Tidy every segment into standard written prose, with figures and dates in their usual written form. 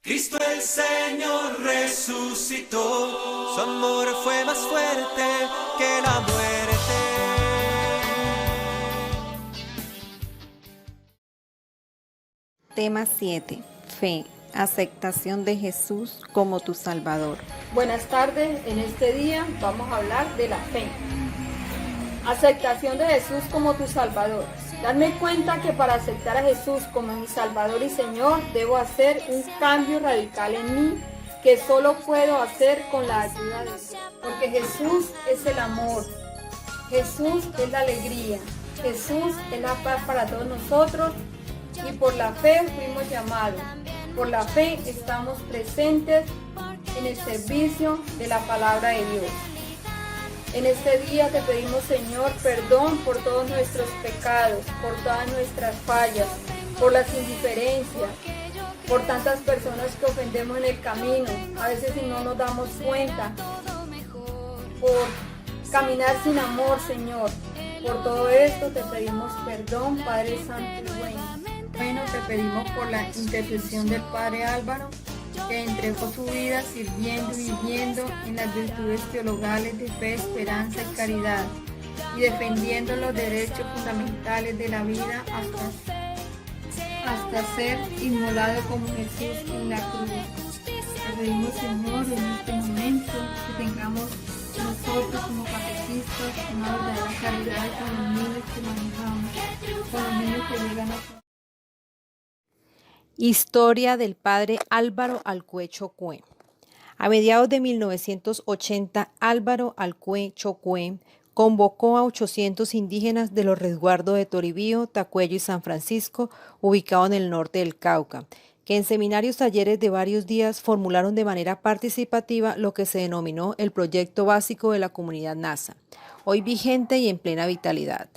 Cristo el Señor resucitó, su amor fue más fuerte que la muerte. Tema 7. Fe. Aceptación de Jesús como tu Salvador. Buenas tardes, en este día vamos a hablar de la fe. Aceptación de Jesús como tu Salvador. Darme cuenta que para aceptar a Jesús como mi Salvador y Señor debo hacer un cambio radical en mí que solo puedo hacer con la ayuda de Dios. Porque Jesús es el amor, Jesús es la alegría, Jesús es la paz para todos nosotros y por la fe fuimos llamados. Por la fe estamos presentes en el servicio de la palabra de Dios. En este día te pedimos, Señor, perdón por todos nuestros pecados, por todas nuestras fallas, por las indiferencias, por tantas personas que ofendemos en el camino, a veces si no nos damos cuenta, por caminar sin amor, Señor. Por todo esto te pedimos perdón, Padre Santo y bueno. Bueno, te pedimos por la intercesión del Padre Álvaro, que entregó su vida sirviendo y viviendo en las virtudes teologales de fe, esperanza y caridad, y defendiendo los derechos fundamentales de la vida hasta ser inmolado como Jesús en la cruz. Te pedimos, Señor, en este momento que tengamos nosotros como catequistas una verdadera caridad con los niños que manejamos, con los niños que llegan a... Historia del padre Álvaro Alcué Chocue. A mediados de 1980, Álvaro Alcué Chocue convocó a 800 indígenas de los resguardos de Toribío, Tacuello y San Francisco, ubicados en el norte del Cauca, que en seminarios talleres de varios días formularon de manera participativa lo que se denominó el proyecto básico de la comunidad Nasa, hoy vigente y en plena vitalidad.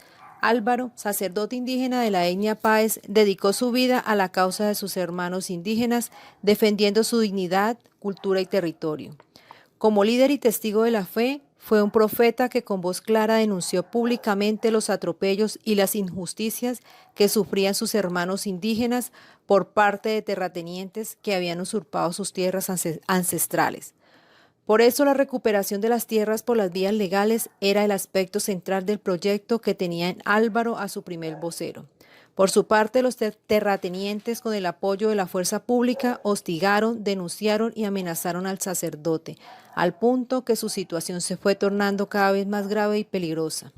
Álvaro, sacerdote indígena de la etnia Páez, dedicó su vida a la causa de sus hermanos indígenas, defendiendo su dignidad, cultura y territorio. Como líder y testigo de la fe, fue un profeta que con voz clara denunció públicamente los atropellos y las injusticias que sufrían sus hermanos indígenas por parte de terratenientes que habían usurpado sus tierras ancestrales. Por eso la recuperación de las tierras por las vías legales era el aspecto central del proyecto que tenía en Álvaro a su primer vocero. Por su parte, los terratenientes, con el apoyo de la fuerza pública, hostigaron, denunciaron y amenazaron al sacerdote, al punto que su situación se fue tornando cada vez más grave y peligrosa.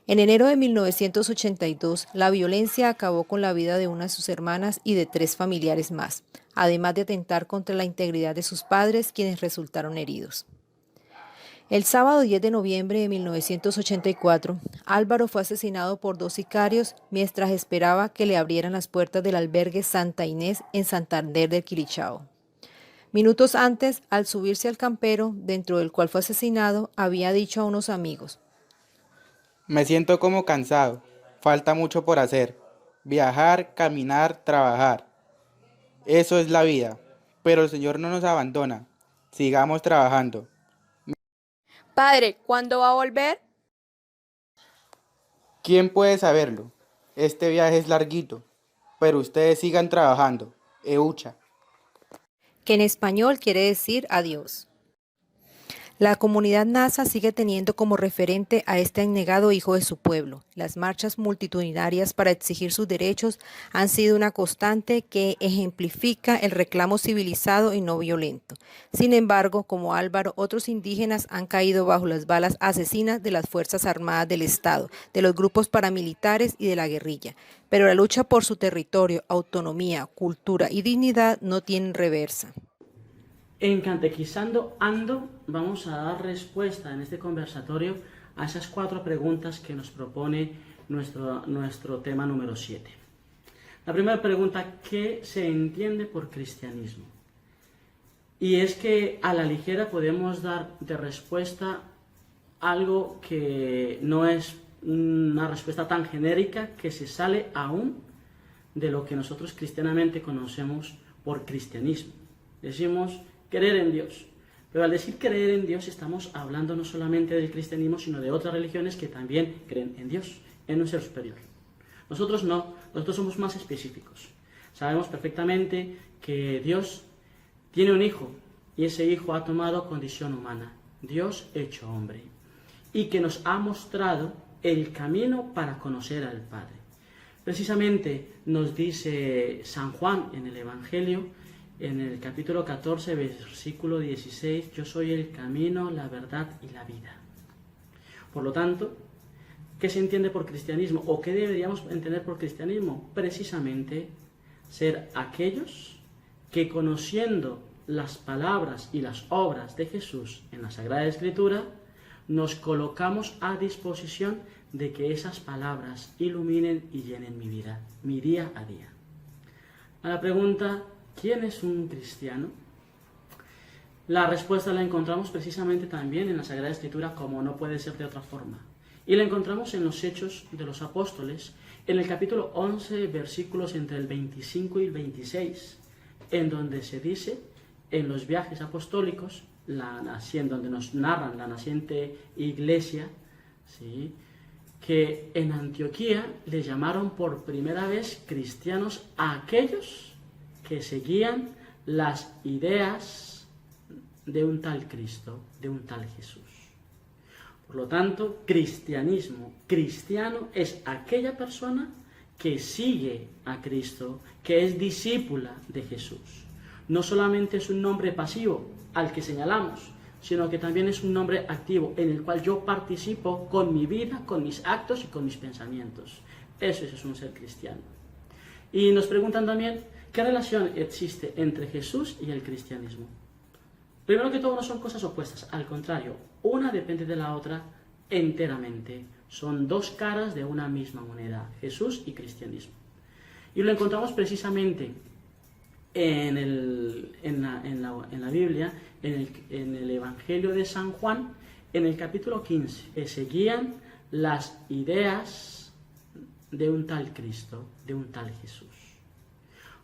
En enero de 1982, la violencia acabó con la vida de una de sus hermanas y de 3 familiares más, además de atentar contra la integridad de sus padres, quienes resultaron heridos. El sábado 10 de noviembre de 1984, Álvaro fue asesinado por 2 sicarios mientras esperaba que le abrieran las puertas del albergue Santa Inés en Santander del Quilichao. Minutos antes, al subirse al campero, dentro del cual fue asesinado, había dicho a unos amigos: me siento como cansado, falta mucho por hacer, viajar, caminar, trabajar. Eso es la vida, pero el Señor no nos abandona, sigamos trabajando. Padre, ¿cuándo va a volver? ¿Quién puede saberlo? Este viaje es larguito, pero ustedes sigan trabajando, Eucha. Que en español quiere decir adiós. La comunidad Nasa sigue teniendo como referente a este abnegado hijo de su pueblo. Las marchas multitudinarias para exigir sus derechos han sido una constante que ejemplifica el reclamo civilizado y no violento. Sin embargo, como Álvaro, otros indígenas han caído bajo las balas asesinas de las Fuerzas Armadas del Estado, de los grupos paramilitares y de la guerrilla. Pero la lucha por su territorio, autonomía, cultura y dignidad no tienen reversa. En Catequizando Ando vamos a dar respuesta en este conversatorio a esas 4 preguntas que nos propone nuestro tema número 7. La primera pregunta: ¿qué se entiende por cristianismo? Y es que a la ligera podemos dar de respuesta algo que no es una respuesta tan genérica, que se sale aún de lo que nosotros cristianamente conocemos por cristianismo. Decimos creer en Dios, pero al decir creer en Dios estamos hablando no solamente del cristianismo, sino de otras religiones que también creen en Dios, en un ser superior. Nosotros no, nosotros somos más específicos. Sabemos perfectamente que Dios tiene un hijo, y ese hijo ha tomado condición humana, Dios hecho hombre, y que nos ha mostrado el camino para conocer al Padre. Precisamente nos dice San Juan en el Evangelio, en el capítulo 14, versículo 16, yo soy el camino, la verdad y la vida. Por lo tanto, ¿qué se entiende por cristianismo? ¿O qué deberíamos entender por cristianismo? Precisamente ser aquellos que, conociendo las palabras y las obras de Jesús en la Sagrada Escritura, nos colocamos a disposición de que esas palabras iluminen y llenen mi vida, mi día a día. A la pregunta, ¿quién es un cristiano? La respuesta la encontramos precisamente también en la Sagrada Escritura, como no puede ser de otra forma. Y la encontramos en los Hechos de los Apóstoles, en el capítulo 11, versículos entre el 25 y el 26, en donde se dice, en los viajes apostólicos, donde nos narran la naciente iglesia, ¿sí?, que en Antioquía le llamaron por primera vez cristianos a aquellos que seguían las ideas de un tal Cristo, de un tal Jesús. Por lo tanto, cristiano es aquella persona que sigue a Cristo, que es discípula de Jesús. No solamente es un nombre pasivo al que señalamos, sino que también es un nombre activo en el cual yo participo con mi vida, con mis actos y con mis pensamientos. Eso es un ser cristiano. Y nos preguntan también, ¿qué relación existe entre Jesús y el cristianismo? Primero que todo, no son cosas opuestas, al contrario, una depende de la otra enteramente. Son dos caras de una misma moneda, Jesús y cristianismo. Y lo encontramos precisamente en la Biblia, en el Evangelio de San Juan, en el capítulo 15, que seguían las ideas de un tal Cristo, de un tal Jesús.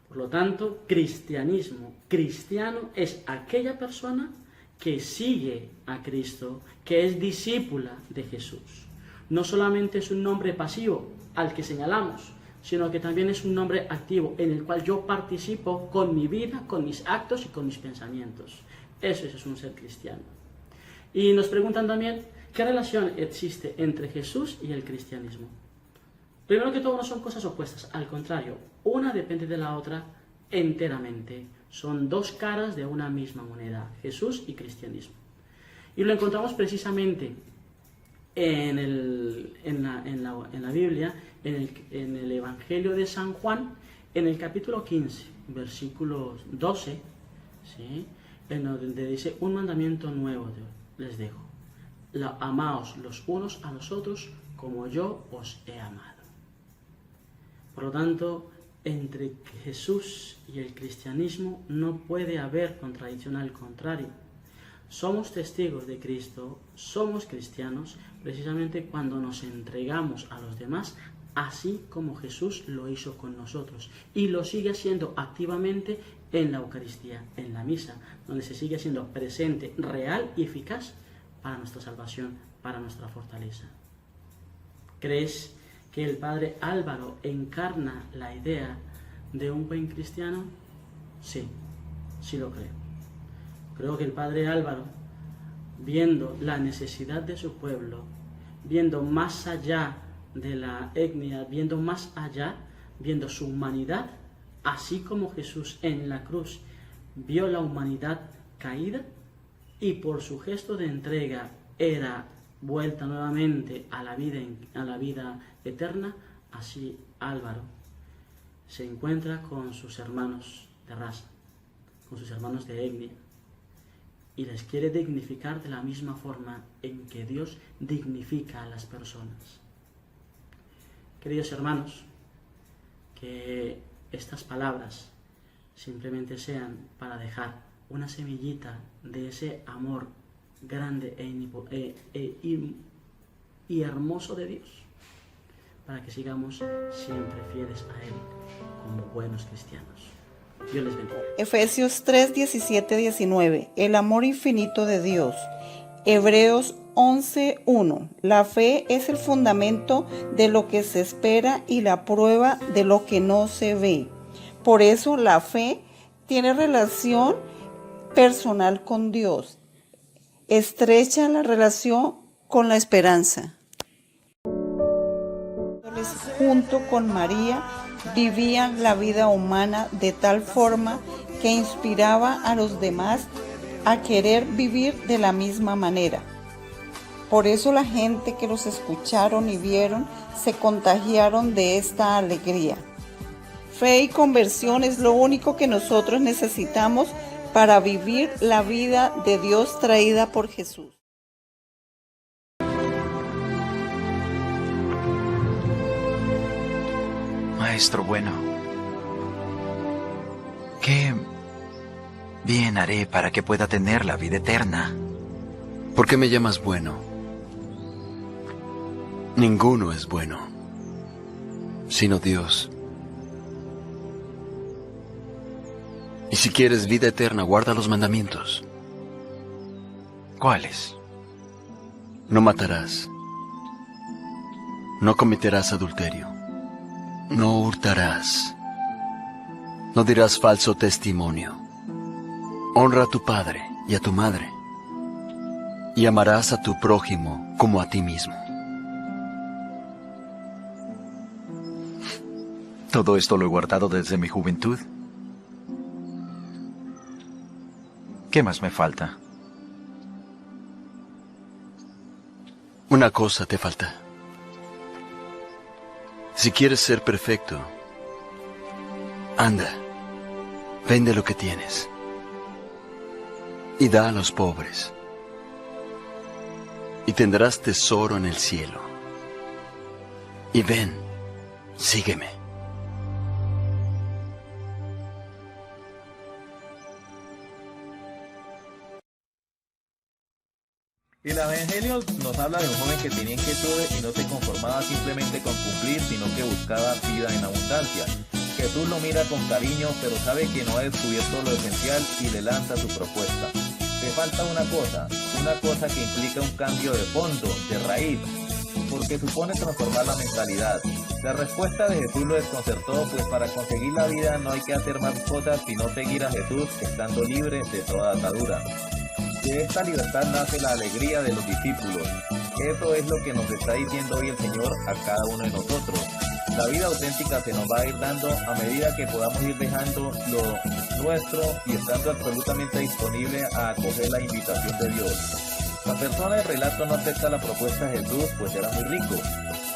Por lo tanto, cristiano es aquella persona que sigue a Cristo, que es discípula de Jesús. No solamente es un nombre pasivo al que señalamos, sino que también es un nombre activo en el cual yo participo con mi vida, con mis actos y con mis pensamientos. Eso es un ser cristiano. Y nos preguntan también, ¿qué relación existe entre Jesús y el cristianismo? Primero que todo, no son cosas opuestas, al contrario, una depende de la otra enteramente. Son dos caras de una misma moneda, Jesús y cristianismo. Y lo encontramos precisamente en la Biblia, en el Evangelio de San Juan, en el capítulo 15, versículo 12, ¿sí?, en donde dice, un mandamiento nuevo les dejo, amaos los unos a los otros como yo os he amado. Por lo tanto, entre Jesús y el cristianismo no puede haber contradicción, al contrario. Somos testigos de Cristo, somos cristianos, precisamente cuando nos entregamos a los demás, así como Jesús lo hizo con nosotros. Y lo sigue haciendo activamente en la Eucaristía, en la misa, donde se sigue siendo presente, real y eficaz para nuestra salvación, para nuestra fortaleza. ¿Crees que el Padre Álvaro encarna la idea de un buen cristiano? Sí, sí lo creo. Creo que el Padre Álvaro, viendo la necesidad de su pueblo, viendo más allá de la etnia, viendo más allá, viendo su humanidad, así como Jesús en la cruz vio la humanidad caída y por su gesto de entrega era vuelta nuevamente a la vida eterna, así Álvaro se encuentra con sus hermanos de raza, con sus hermanos de etnia, y les quiere dignificar de la misma forma en que Dios dignifica a las personas. Queridos hermanos, que estas palabras simplemente sean para dejar una semillita de ese amor grande y hermoso de Dios, para que sigamos siempre fieles a Él como buenos cristianos. Dios les bendiga. Efesios 3, 17, 19. El amor infinito de Dios. Hebreos 11, 1. La fe es el fundamento de lo que se espera y la prueba de lo que no se ve. Por eso la fe tiene relación personal con Dios. Estrecha la relación con la esperanza. Junto con María vivían la vida humana de tal forma que inspiraba a los demás a querer vivir de la misma manera. Por eso la gente que los escucharon y vieron se contagiaron de esta alegría. Fe y conversión es lo único que nosotros necesitamos para vivir la vida de Dios traída por Jesús. Maestro bueno, ¿qué bien haré para que pueda tener la vida eterna? ¿Por qué me llamas bueno? Ninguno es bueno, sino Dios. Y si quieres vida eterna, guarda los mandamientos. ¿Cuáles? No matarás. No cometerás adulterio. No hurtarás. No dirás falso testimonio. Honra a tu padre y a tu madre. Y amarás a tu prójimo como a ti mismo. Todo esto lo he guardado desde mi juventud. ¿Qué más me falta? Una cosa te falta. Si quieres ser perfecto, anda, vende lo que tienes y da a los pobres, y tendrás tesoro en el cielo. Y ven, sígueme. El Evangelio nos habla de un joven que tenía inquietudes y no se conformaba simplemente con cumplir, sino que buscaba vida en abundancia. Jesús lo mira con cariño, pero sabe que no ha descubierto lo esencial y le lanza su propuesta. Te falta una cosa que implica un cambio de fondo, de raíz, porque supone transformar la mentalidad. La respuesta de Jesús lo desconcertó, pues para conseguir la vida no hay que hacer más cosas sino seguir a Jesús, estando libre de toda atadura. De esta libertad nace la alegría de los discípulos. Eso es lo que nos está diciendo hoy el Señor a cada uno de nosotros. La vida auténtica se nos va a ir dando a medida que podamos ir dejando lo nuestro y estando absolutamente disponible a acoger la invitación de Dios. La persona del relato no acepta la propuesta de Jesús, pues era muy rico.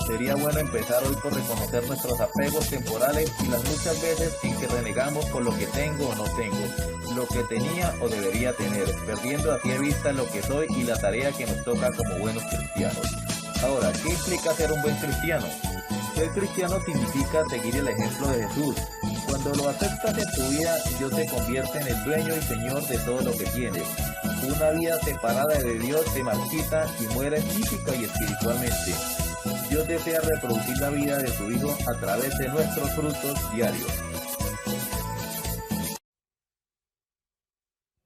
Sería bueno empezar hoy por reconocer nuestros apegos temporales y las muchas veces en que renegamos por lo que tengo o no tengo, lo que tenía o debería tener, perdiendo así de vista lo que soy y la tarea que nos toca como buenos cristianos. Ahora, ¿qué implica ser un buen cristiano? Ser cristiano significa seguir el ejemplo de Jesús. Cuando lo aceptas en tu vida, Dios te convierte en el dueño y señor de todo lo que tienes. Una vida separada de Dios te marchita y muere física y espiritualmente. Dios desea reproducir la vida de su Hijo a través de nuestros frutos diarios.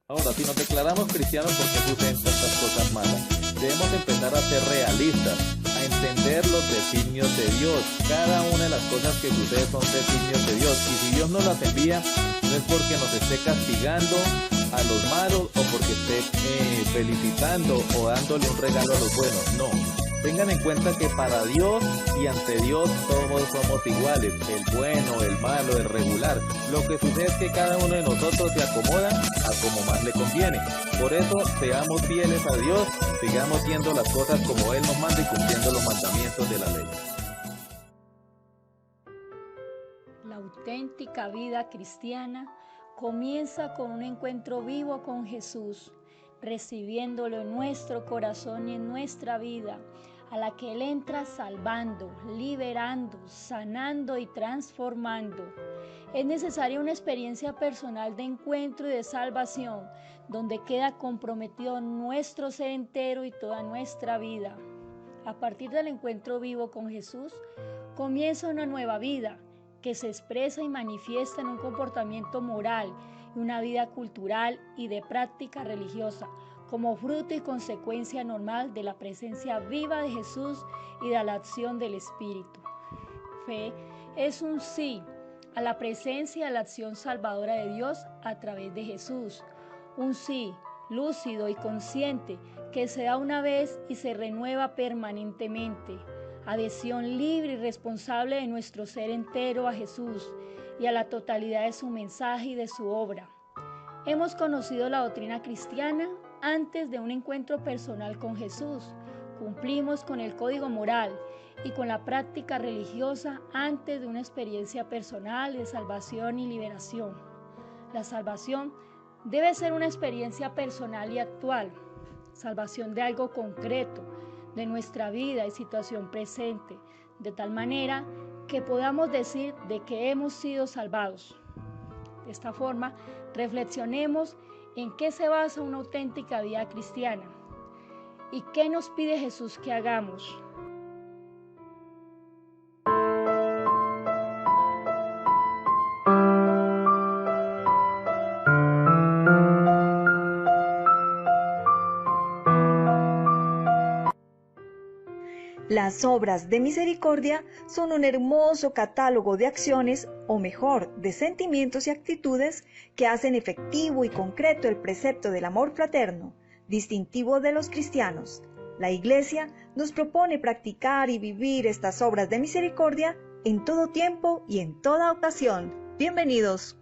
Ahora, si nos declaramos cristianos, ¿por qué suceden tantas cosas malas? Debemos empezar a ser realistas, a entender los designios de Dios. Cada una de las cosas que suceden son designios de Dios. Y si Dios nos las envía, no es porque nos esté castigando a los malos o porque esté felicitando o dándole un regalo a los buenos. No. Tengan en cuenta que para Dios y ante Dios todos somos iguales, el bueno, el malo, el regular. Lo que sucede es que cada uno de nosotros se acomoda a como más le conviene. Por eso, seamos fieles a Dios, sigamos haciendo las cosas como Él nos manda y cumpliendo los mandamientos de la ley. La auténtica vida cristiana comienza con un encuentro vivo con Jesús, recibiéndolo en nuestro corazón y en nuestra vida, a la que Él entra salvando, liberando, sanando y transformando. Es necesaria una experiencia personal de encuentro y de salvación, donde queda comprometido nuestro ser entero y toda nuestra vida. A partir del encuentro vivo con Jesús, comienza una nueva vida que se expresa y manifiesta en un comportamiento moral y una vida cultural y de práctica religiosa, como fruto y consecuencia normal de la presencia viva de Jesús y de la acción del Espíritu. Fe es un sí a la presencia y a la acción salvadora de Dios a través de Jesús, un sí lúcido y consciente que se da una vez y se renueva permanentemente. Adhesión libre y responsable de nuestro ser entero a Jesús y a la totalidad de su mensaje y de su obra. Hemos conocido la doctrina cristiana antes de un encuentro personal con Jesús. Cumplimos con el código moral y con la práctica religiosa antes de una experiencia personal de salvación y liberación. La salvación debe ser una experiencia personal y actual, salvación de algo concreto, de nuestra vida y situación presente, de tal manera que podamos decir de que hemos sido salvados. De esta forma, reflexionemos en qué se basa una auténtica vida cristiana y qué nos pide Jesús que hagamos. Las obras de misericordia son un hermoso catálogo de acciones, o mejor, de sentimientos y actitudes que hacen efectivo y concreto el precepto del amor fraterno, distintivo de los cristianos. La Iglesia nos propone practicar y vivir estas obras de misericordia en todo tiempo y en toda ocasión. Bienvenidos.